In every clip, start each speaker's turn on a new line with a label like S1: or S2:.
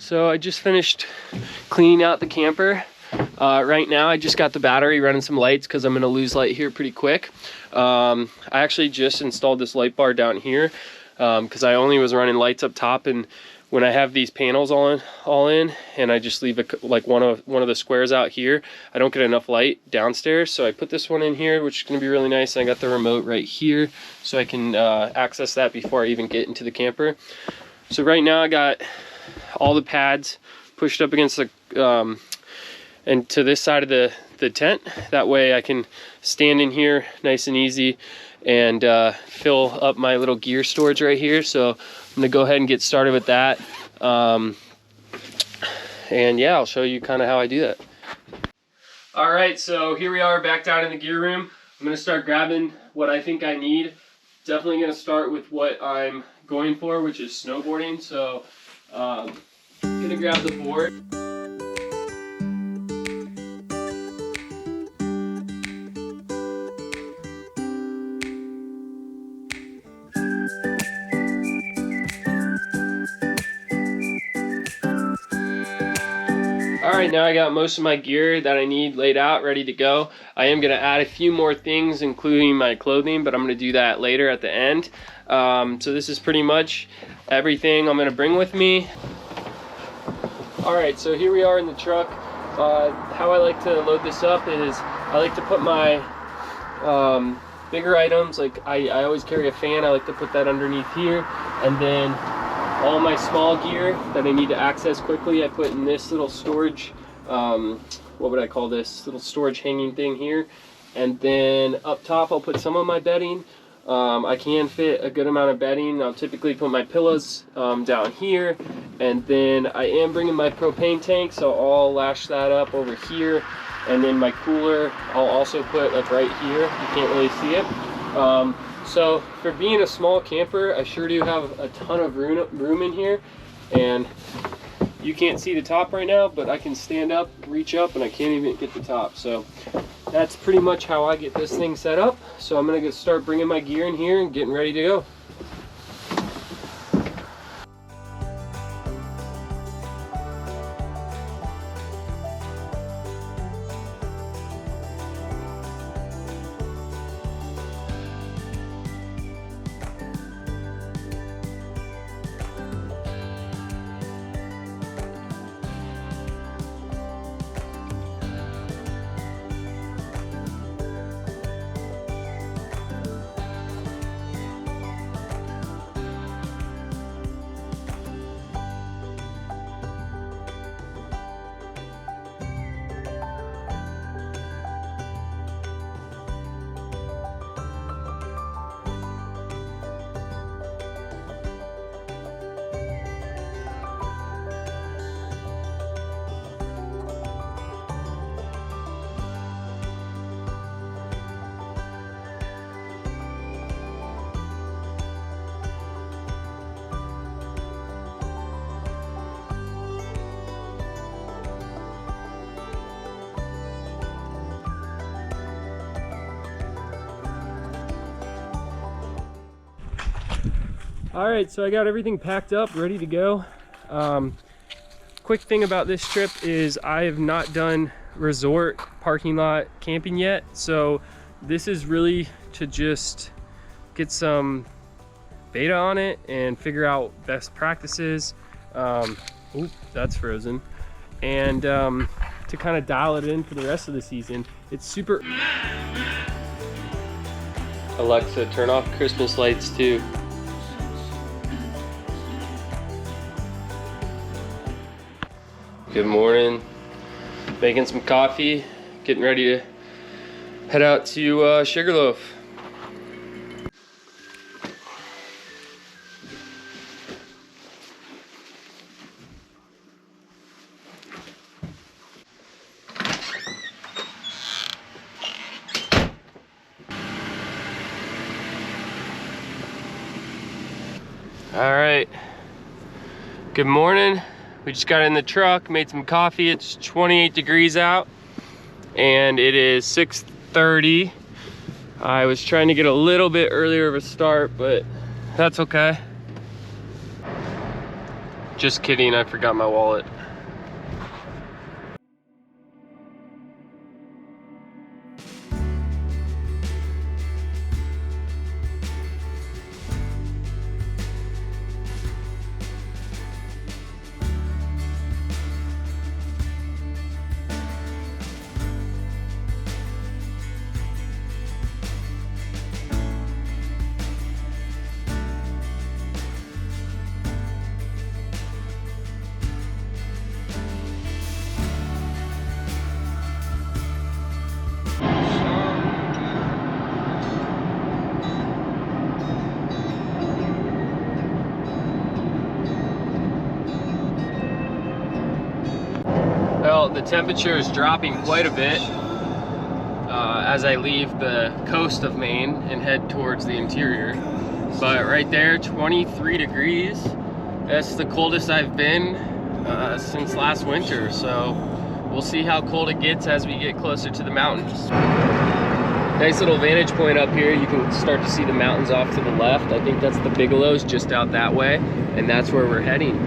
S1: So I just finished cleaning out the camper. Right now I just got the battery running some lights because I'm going to lose light here pretty quick. I actually just installed this light bar down here because I only was running lights up top, and when I have these panels all in and I just leave like one of the squares out here, I don't get enough light downstairs. So I put this one in here, which is going to be really nice. And I got the remote right here so I can access that before I even get into the camper. So right now I got all the pads pushed up against the and to this side of the tent. That way I can stand in here nice and easy and fill up my little gear storage right here. So I'm gonna go ahead and get started with that. And yeah, I'll show you kind of how I do that. All right, so here we are back down in the gear room. I'm gonna start grabbing what I think I need. Definitely gonna start with what I'm going for, which is snowboarding. So I'm gonna grab the board. All right, now I got most of my gear that I need laid out, ready to go. I am gonna add a few more things, including my clothing, but I'm gonna do that later at the end. So this is pretty much everything I'm gonna bring with me. All right, so here we are in the truck. How I like to load this up is I like to put my bigger items, like I always carry a fan, I like to put that underneath here, and then all my small gear that I need to access quickly, I put in this little storage, what would I call this? Little storage hanging thing here. And then up top, I'll put some of my bedding. I can fit a good amount of bedding. I'll typically put my pillows down here. And then I am bringing my propane tank, so I'll lash that up over here. And then my cooler, I'll also put like right here. You can't really see it. So for being a small camper, I sure do have a ton of room in here, and you can't see the top right now, but I can stand up, reach up, and I can't even get the top. So that's pretty much how I get this thing set up. So I'm gonna start bringing my gear in here and getting ready to go. All right, so I got everything packed up, ready to go. Quick thing about this trip is I have not done resort parking lot camping yet. So this is really to just get some beta on it and figure out best practices. Oop, that's frozen. And to kind of dial it in for the rest of the season. It's super. Alexa, turn off Christmas lights too. Good morning. Making some coffee, getting ready to head out to Sugarloaf. All right, good morning. We just got in the truck, made some coffee. It's 28 degrees out and it is 6:30. I was trying to get a little bit earlier of a start, but that's okay. Just kidding, I forgot my wallet. Well, the temperature is dropping quite a bit as I leave the coast of Maine and head towards the interior. But right there, 23 degrees. That's the coldest I've been since last winter. So we'll see how cold it gets as we get closer to the mountains. Nice little vantage point up here. You can start to see the mountains off to the left. I think that's the Bigelow's just out that way, and that's where we're heading.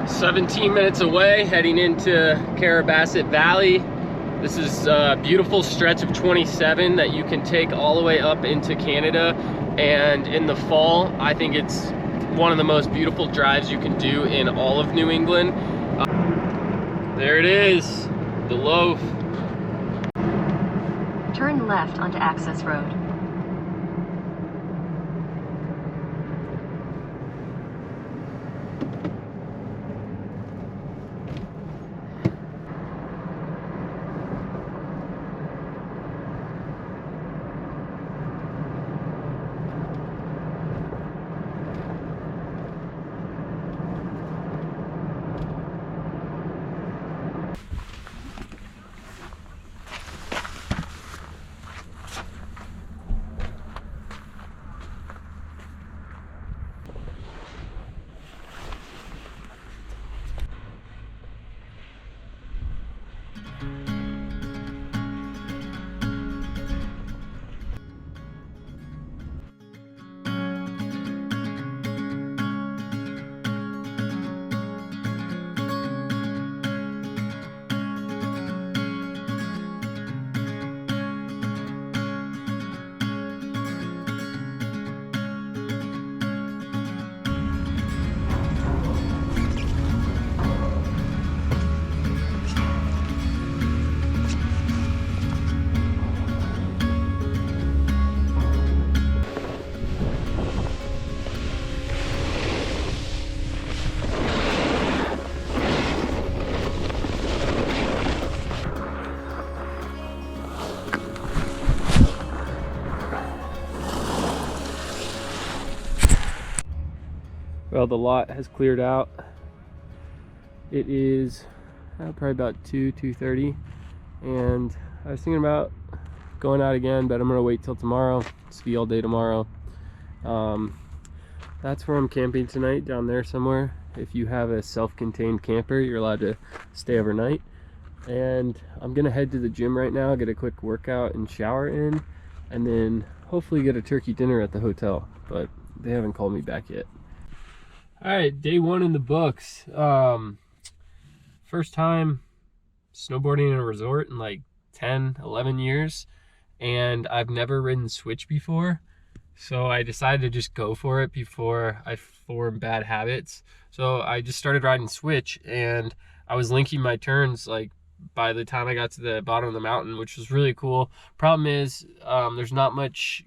S1: 17 minutes away, heading into Carabasset Valley. This is a beautiful stretch of 27 that you can take all the way up into Canada, and in the fall I think it's one of the most beautiful drives you can do in all of New England. There it is, the loaf.
S2: Turn left onto Access Road.
S1: Well, the lot has cleared out. It is probably about 2:30, and I was thinking about going out again, but I'm gonna wait till tomorrow. Ski all day tomorrow. That's where I'm camping tonight, down there somewhere. If you have a self-contained camper, you're allowed to stay overnight. And I'm gonna head to the gym right now, get a quick workout and shower in, and then hopefully get a turkey dinner at the hotel, but they haven't called me back yet. All right, day one in the books. First time snowboarding in a resort in like 10, 11 years, and I've never ridden switch before. So I decided to just go for it before I form bad habits. So I just started riding switch, and I was linking my turns like by the time I got to the bottom of the mountain, which was really cool. Problem is, there's not much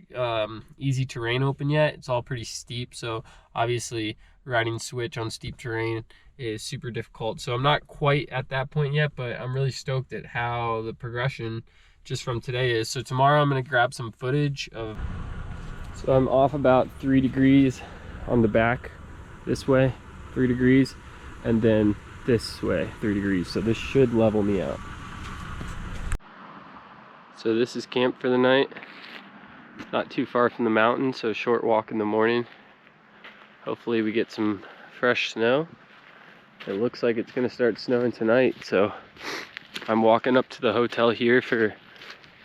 S1: easy terrain open yet. It's all pretty steep, so obviously riding switch on steep terrain is super difficult. So I'm not quite at that point yet, but I'm really stoked at how the progression just from today is. So tomorrow I'm gonna grab some footage of, so I'm off about 3 degrees on the back this way, 3 degrees, and then this way 3 degrees. So this should level me out. So this is camp for the night. Not too far from the mountain, so short walk in the morning. Hopefully we get some fresh snow. It looks like it's gonna start snowing tonight, so I'm walking up to the hotel here for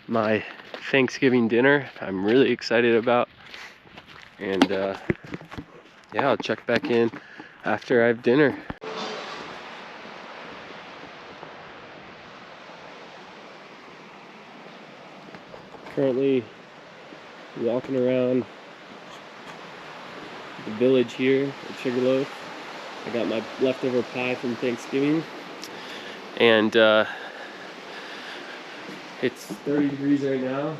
S1: my Thanksgiving dinner. I'm really excited about. And yeah, I'll check back in after I have dinner. Currently walking around the village here at Sugarloaf. I got my leftover pie from Thanksgiving, and it's 30 degrees right now.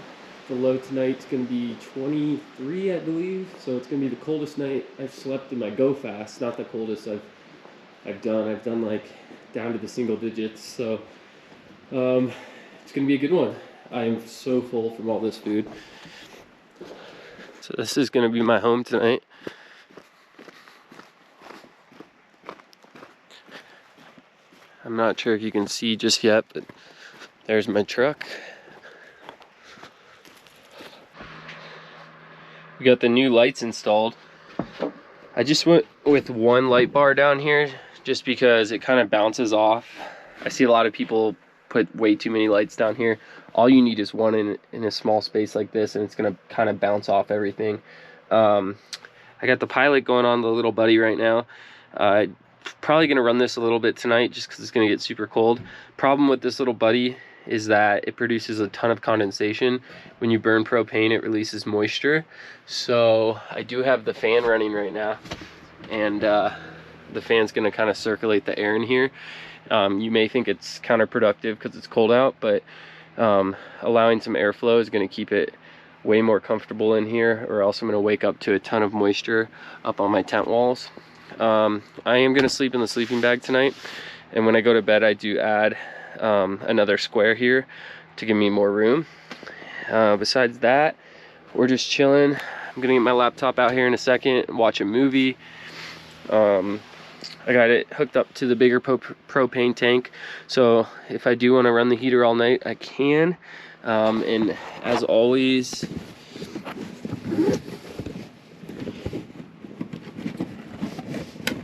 S1: The low tonight's gonna be 23, I believe. So it's gonna be the coldest night I've slept in my go fast. Not the coldest I've done. I've done like down to the single digits. So it's gonna be a good one. I am so full from all this food. So this is gonna be my home tonight. I'm not sure if you can see just yet, but there's my truck. We got the new lights installed. I just went with one light bar down here just because it kind of bounces off. I see a lot of people put way too many lights down here. All you need is one in a small space like this, and it's gonna kind of bounce off everything. I got the pilot going on the little buddy right now. Probably gonna run this a little bit tonight just because it's gonna get super cold. Problem with this little buddy is that it produces a ton of condensation. When you burn propane, it releases moisture. So I do have the fan running right now, and the fan's gonna kind of circulate the air in here. You may think it's counterproductive because it's cold out, but allowing some airflow is gonna keep it way more comfortable in here, or else I'm gonna wake up to a ton of moisture up on my tent walls. I am gonna sleep in the sleeping bag tonight, and when I go to bed I do add another square here to give me more room. Besides that, we're just chilling. I'm gonna get my laptop out here in a second and watch a movie. I got it hooked up to the bigger propane tank, so if I do want to run the heater all night, I can. And as always,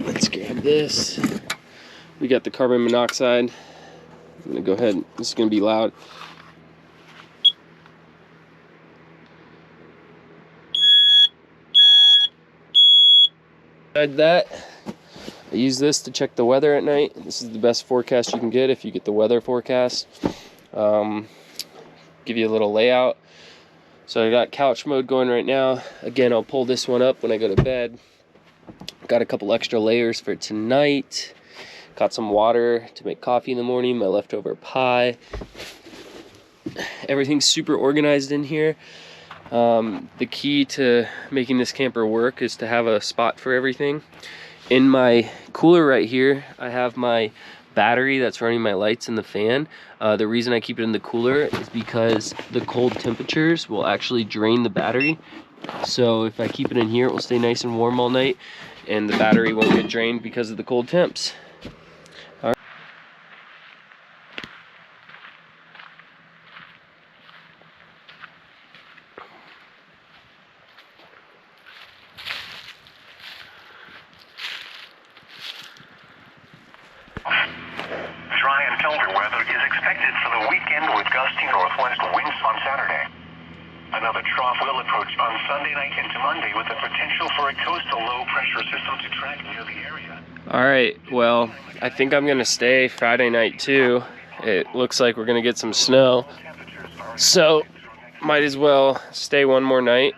S1: let's grab this. We got the carbon monoxide. I'm gonna go ahead, this is gonna be loud. Besides that, I use this to check the weather at night. This is the best forecast you can get if you get the weather forecast. Give you a little layout. So I got couch mode going right now. Again, I'll pull this one up when I go to bed. Got a couple extra layers for tonight. Got some water to make coffee in the morning, my leftover pie. Everything's super organized in here. The key to making this camper work is to have a spot for everything. In my cooler right here, I have my battery that's running my lights and the fan. The reason I keep it in the cooler is because the cold temperatures will actually drain the battery. So if I keep it in here, it will stay nice and warm all night, and the battery won't get drained because of the cold temps. All right.
S3: Dry and colder weather is expected for the weekend with gusty northwest winds on Saturday. Another trough will approach on Sunday night into Monday with the potential for a coastal low-pressure system to track near the area.
S1: All right, well, I think I'm gonna stay Friday night too. It looks like we're gonna get some snow, so might as well stay one more night.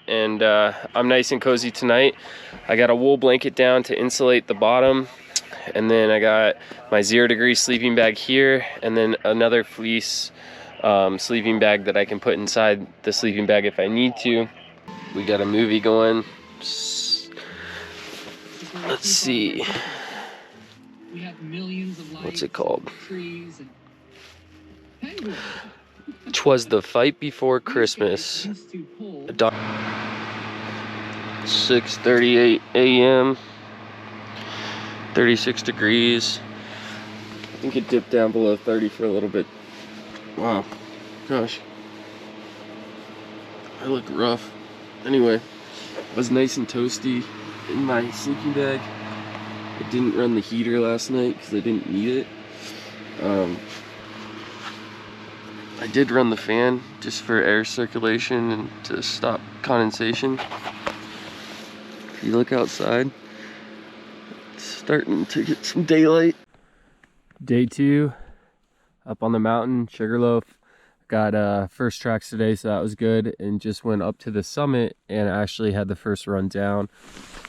S1: And I'm nice and cozy tonight. I got a wool blanket down to insulate the bottom, and then I got my 0-degree sleeping bag here, and then another fleece sleeping bag that I can put inside the sleeping bag if I need to. We got a movie going. Let's see. What's it called? 'Twas the Fight Before Christmas. 6:38 a.m. 36 degrees. I think it dipped down below 30 for a little bit. Wow, gosh, I look rough. Anyway, I was nice and toasty in my sleeping bag, I didn't run the heater last night because I didn't need it. I did run the fan just for air circulation and to stop condensation. If you look outside, it's starting to get some daylight. Day 2, up on the mountain, Sugarloaf. Got first tracks today, so that was good, and just went up to the summit and actually had the first run down.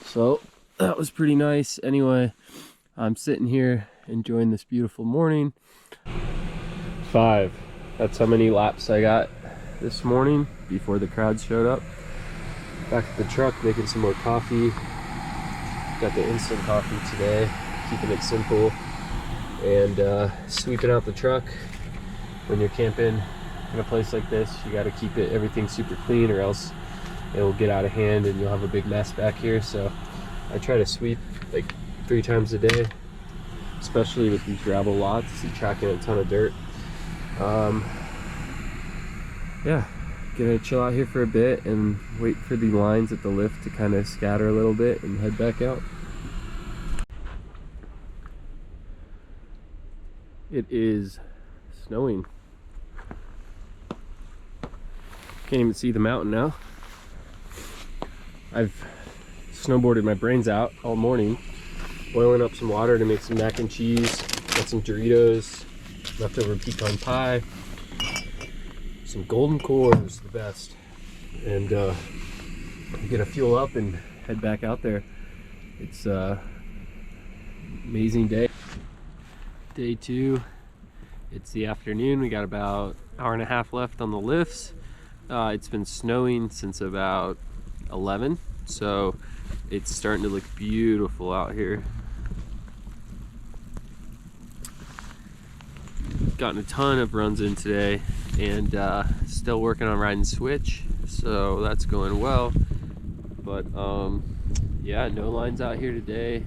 S1: So that was pretty nice. Anyway, I'm sitting here enjoying this beautiful morning. 5. That's how many laps I got this morning before the crowd showed up. Back at the truck making some more coffee. Got the instant coffee today, keeping it simple. And sweeping out the truck. When you're camping in a place like this, you got to keep everything super clean, or else it will get out of hand and you'll have a big mess back here. So I try to sweep like 3 times a day, especially with these gravel lots. You're tracking a ton of dirt. Yeah, gonna chill out here for a bit and wait for the lines at the lift to kind of scatter a little bit and head back out. It is snowing. Can't even see the mountain now. I've snowboarded my brains out all morning, boiling up some water to make some mac and cheese. Got some Doritos, leftover pecan pie, some golden cores, the best. And I'm gonna fuel up and head back out there. It's amazing day. Day 2, it's the afternoon. We got about an hour and a half left on the lifts. It's been snowing since about 11, so it's starting to look beautiful out here. Gotten a ton of runs in today, and still working on riding switch, so that's going well. But yeah, no lines out here today.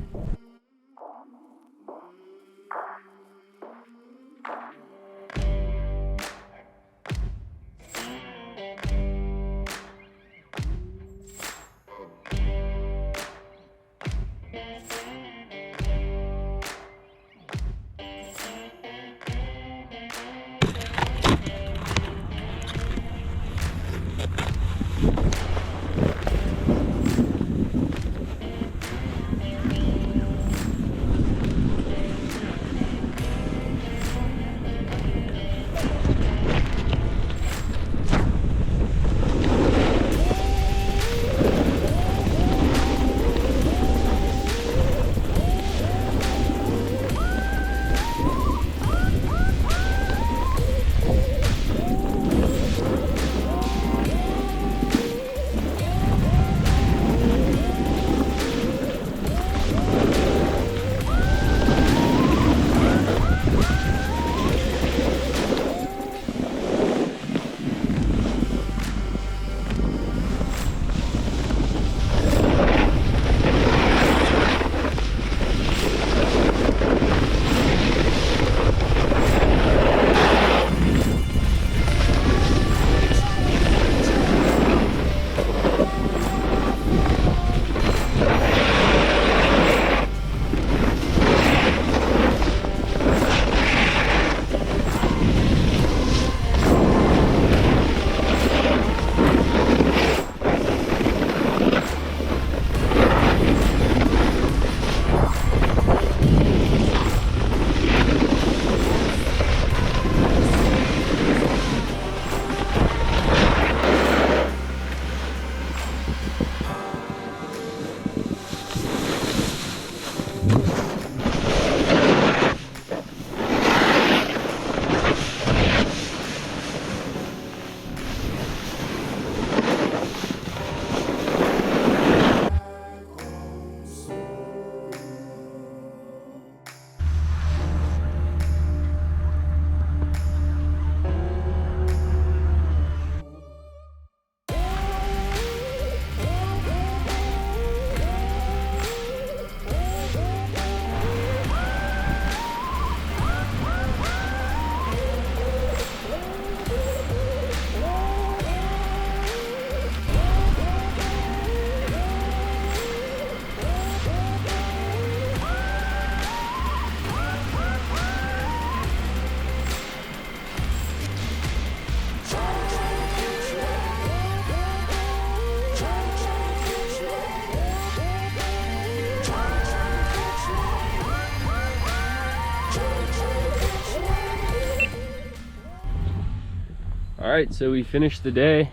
S1: All right, so we finished the day.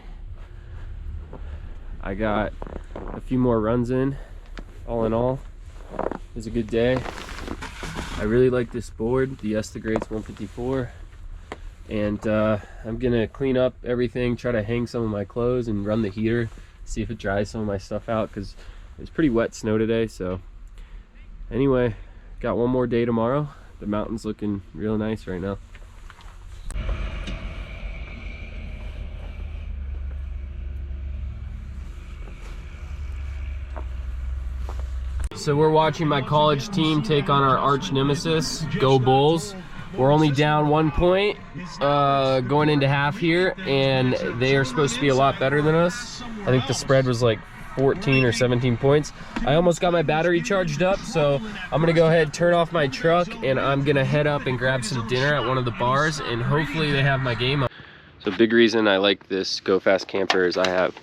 S1: I got a few more runs in. All in all, it was a good day. I really like this board, the Estegrates 154. And I'm gonna clean up everything, try to hang some of my clothes and run the heater, see if it dries some of my stuff out, because it was pretty wet snow today. So anyway, got one more day tomorrow. The mountain's looking real nice right now. So we're watching my college team take on our arch nemesis, Go Bulls. We're only down 1 point going into half here, and they are supposed to be a lot better than us. I think the spread was like 14 or 17 points. I almost got my battery charged up, so I'm gonna go ahead, turn off my truck, and I'm gonna head up and grab some dinner at one of the bars, and hopefully they have my game up. So big reason I like this Go Fast camper is I have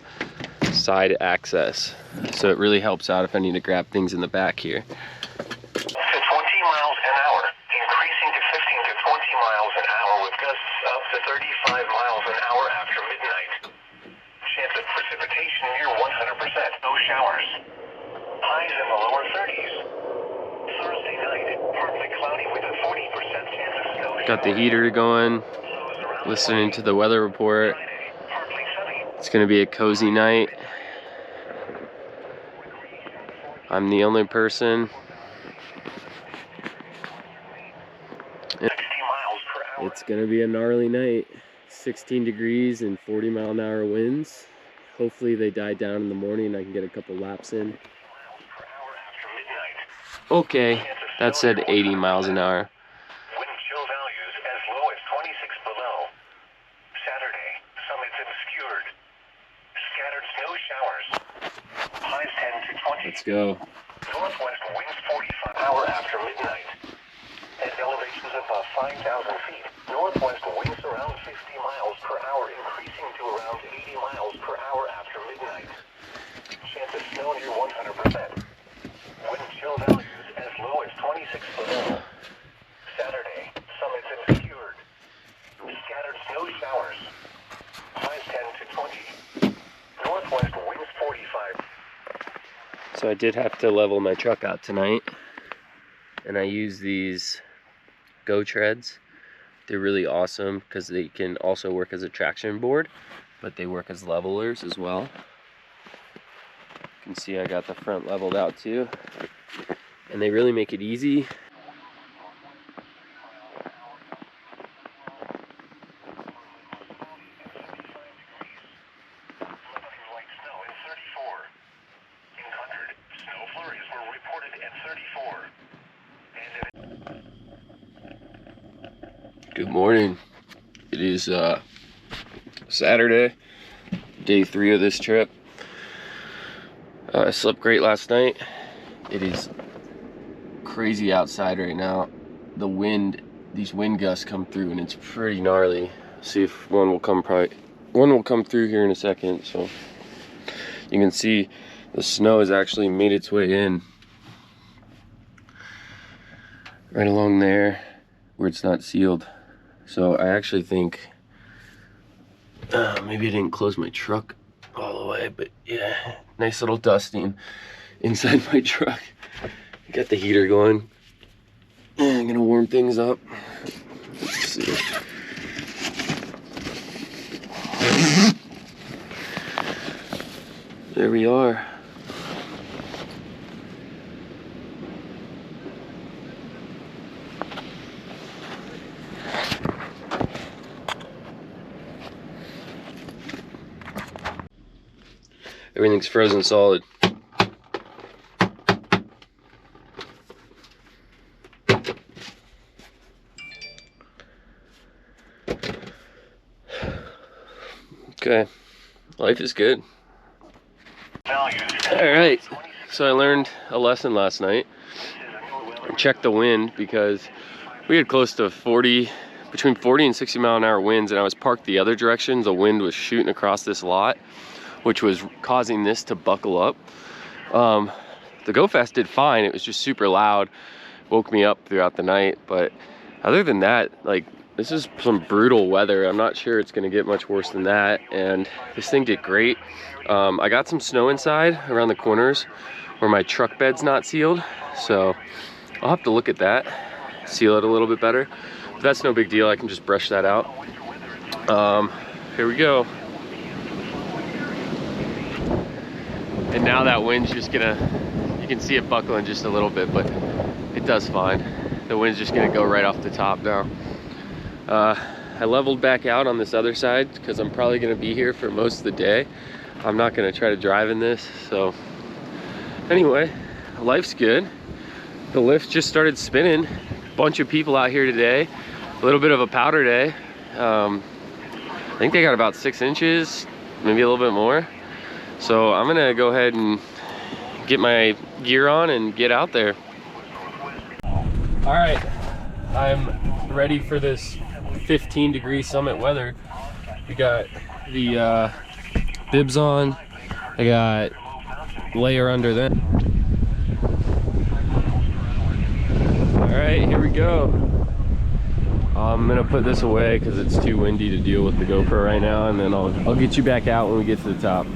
S1: side access, so it really helps out if I need to grab things in the back here.
S3: To 20 miles an hour, increasing to 15 to 20 miles an hour with gusts up to 35 miles an hour after midnight. Chance of precipitation near 100%. No showers. Highs in the lower 30s. Thursday night, partly cloudy with a 40% chance of snow.
S1: Got the heater going, listening to the weather report. It's gonna be a cozy night. I'm the only person. It's gonna be a gnarly night. 16 degrees and 40-mile-an-hour winds. Hopefully they die down in the morning and I can get a couple laps in. Okay, that said 80 miles an hour.
S3: Wind chill values as low as 26 below. Saturday, summits obscured. Scattered snow showers. Highs 10 to 20.
S1: Let's go.
S3: Northwest winds 45 hour after midnight. At elevations above 5,000 feet, northwest winds around 50 miles per hour, increasing to around 80 miles per hour after midnight. Chance of snow near 100%. Wind chill values as low as 26 below. Saturday, summits obscured. Scattered snow showers. Highs 10 to 20. Northwest winds 45.
S1: So I did have to level my truck out tonight, and I use these Go treads. They're really awesome because they can also work as a traction board, but they work as levelers as well. You can see I got the front leveled out too, and they really make it easy. Good morning. It is Saturday, day 3 of this trip. I slept great last night. It is crazy outside right now. The wind, these wind gusts come through and it's pretty gnarly. See if one will come through here in a second. So you can see the snow has actually made its way in right along there where it's not sealed. So I actually think maybe I didn't close my truck all the way, but yeah, nice little dusting inside my truck. Got the heater going. I'm gonna warm things up. Let's see. There we are. Everything's frozen solid. Okay, life is good. Alright, so I learned a lesson last night. I checked the wind because we had close to between 40 and 60 mile an hour winds, and I was parked the other direction. The wind was shooting across this lot, which was causing this to buckle up. The Go Fast did fine. It was just super loud, woke me up throughout the night. But other than that, like, this is some brutal weather. I'm not sure it's gonna get much worse than that. And this thing did great. I got some snow inside around the corners where my truck bed's not sealed. So I'll have to look at that, seal it a little bit better. But that's no big deal, I can just brush that out. Here we go. And now that wind's just gonna, you can see it buckling just a little bit, but it does fine. The wind's just gonna go right off the top now. I leveled back out on this other side because I'm probably gonna be here for most of the day. I'm not gonna try to drive in this, so. Anyway, life's good. The lift just started spinning. Bunch of people out here today. A little bit of a powder day. I think they got about 6 inches, maybe a little bit more. So I'm gonna go ahead and get my gear on and get out there. All right, I'm ready for this 15-degree summit weather. We got the bibs on. I got layer under them. All right, here we go. I'm gonna put this away because it's too windy to deal with the GoPro right now, and then I'll get you back out when we get to the top.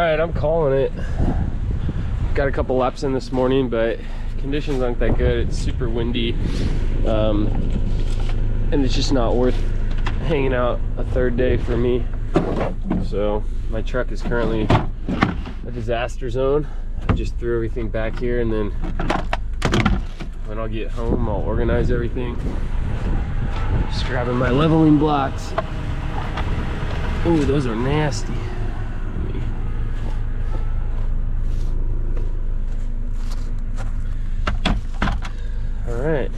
S1: right, I'm calling it. Got a couple laps in this morning, but conditions aren't that good. It's super windy, and it's just not worth hanging out a third day for me. So my truck is currently a disaster zone. I just threw everything back here, and then when I'll get home, I'll organize everything. Just grabbing my leveling blocks. Oh, those are nasty. All right,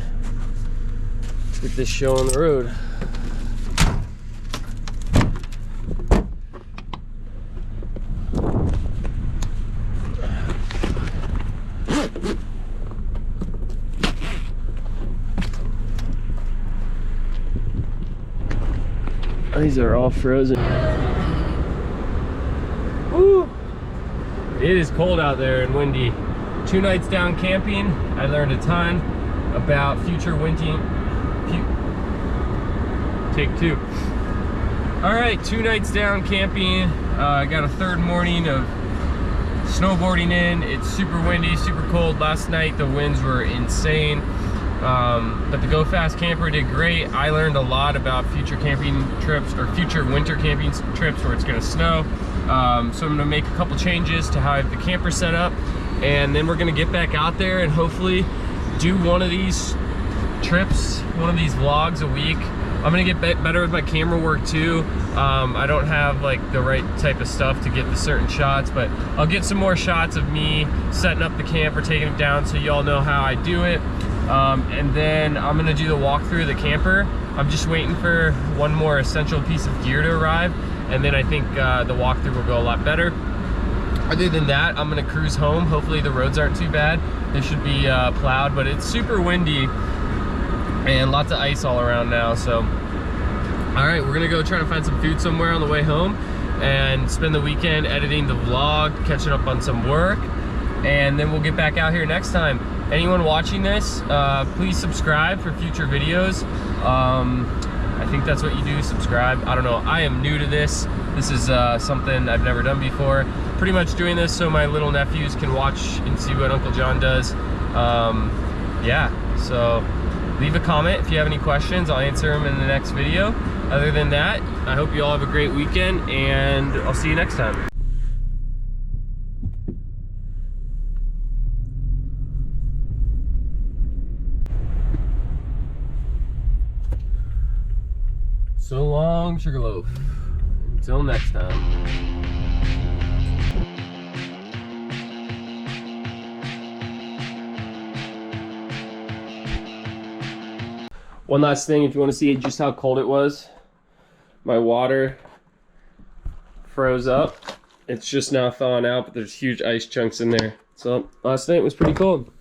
S1: let's get this show on the road. These are all frozen. Woo! It is cold out there and windy. 2 nights down camping, I learned a ton about future winting. Take 2. All right, 2 nights down camping. I got a third morning of snowboarding in. It's super windy, super cold. Last night the winds were insane. But the Go Fast camper did great. I learned a lot about future camping trips or future winter camping trips where it's gonna snow. So I'm gonna make a couple changes to how I have the camper set up, and then we're gonna get back out there and hopefully do one of these trips, one of these vlogs a week. I'm gonna get better with my camera work too. I don't have like the right type of stuff to get the certain shots, but I'll get some more shots of me setting up the camper, taking it down, so y'all know how I do it. And then I'm gonna do the walkthrough of the camper. I'm just waiting for one more essential piece of gear to arrive, and then I think the walkthrough will go a lot better. Other than that, I'm gonna cruise home. Hopefully the roads aren't too bad. They should be plowed, but it's super windy and lots of ice all around now. So, all right, we're gonna go try to find some food somewhere on the way home and spend the weekend editing the vlog, catching up on some work, and then we'll get back out here next time. Anyone watching this, please subscribe for future videos. I think that's what you do, subscribe. I don't know, I am new to this. This is something I've never done before. Pretty much doing this so my little nephews can watch and see what Uncle John does. Yeah, so leave a comment if you have any questions. I'll answer them in the next video. Other than that, I hope you all have a great weekend, and I'll see you next time. So long, Sugarloaf. Until next time. One last thing, if you want to see just how cold it was, my water froze up. It's just now thawing out, but there's huge ice chunks in there. So last night was pretty cold.